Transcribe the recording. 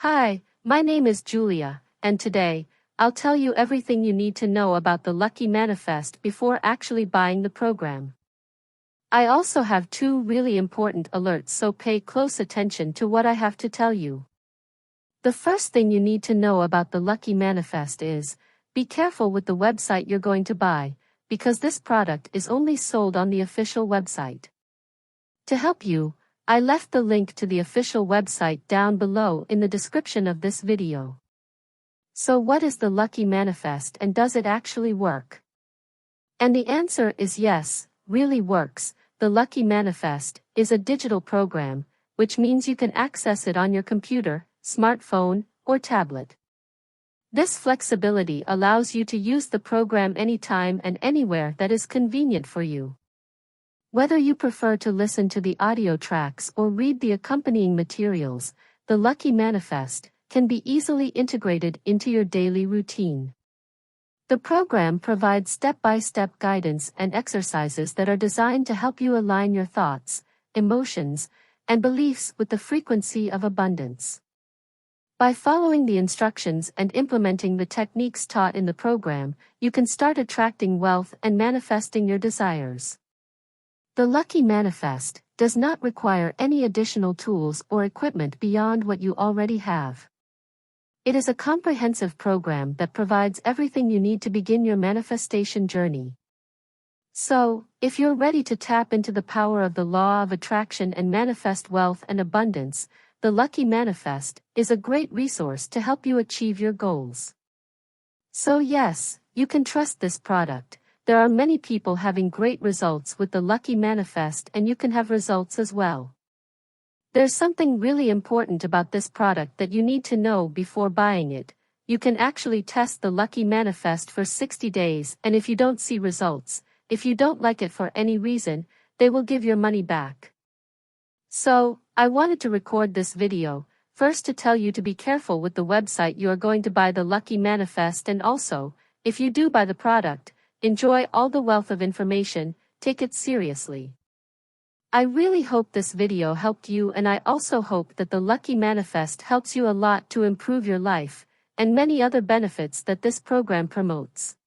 Hi, my name is Julia, and today, I'll tell you everything you need to know about the Lucky Manifest before actually buying the program. I also have two really important alerts, so pay close attention to what I have to tell you. The first thing you need to know about the Lucky Manifest is, be careful with the website you're going to buy, because this product is only sold on the official website. To help you, I left the link to the official website down below in the description of this video. So what is the Lucky Manifest and does it actually work? And the answer is yes, really works. The Lucky Manifest is a digital program, which means you can access it on your computer, smartphone, or tablet. This flexibility allows you to use the program anytime and anywhere that is convenient for you. Whether you prefer to listen to the audio tracks or read the accompanying materials, the Lucky Manifest can be easily integrated into your daily routine. The program provides step-by-step guidance and exercises that are designed to help you align your thoughts, emotions, and beliefs with the frequency of abundance. By following the instructions and implementing the techniques taught in the program, you can start attracting wealth and manifesting your desires. The Lucky Manifest does not require any additional tools or equipment beyond what you already have. It is a comprehensive program that provides everything you need to begin your manifestation journey. So, if you're ready to tap into the power of the law of attraction and manifest wealth and abundance, the Lucky Manifest is a great resource to help you achieve your goals. So yes, you can trust this product. There are many people having great results with the Lucky Manifest, and you can have results as well. There's something really important about this product that you need to know before buying it. You can actually test the Lucky Manifest for 60 days, and if you don't see results, if you don't like it for any reason, they will give your money back. So, I wanted to record this video, first to tell you to be careful with the website you are going to buy the Lucky Manifest, and also, if you do buy the product, enjoy all the wealth of information, take it seriously. I really hope this video helped you, and I also hope that the Lucky Manifest helps you a lot to improve your life, and many other benefits that this program promotes.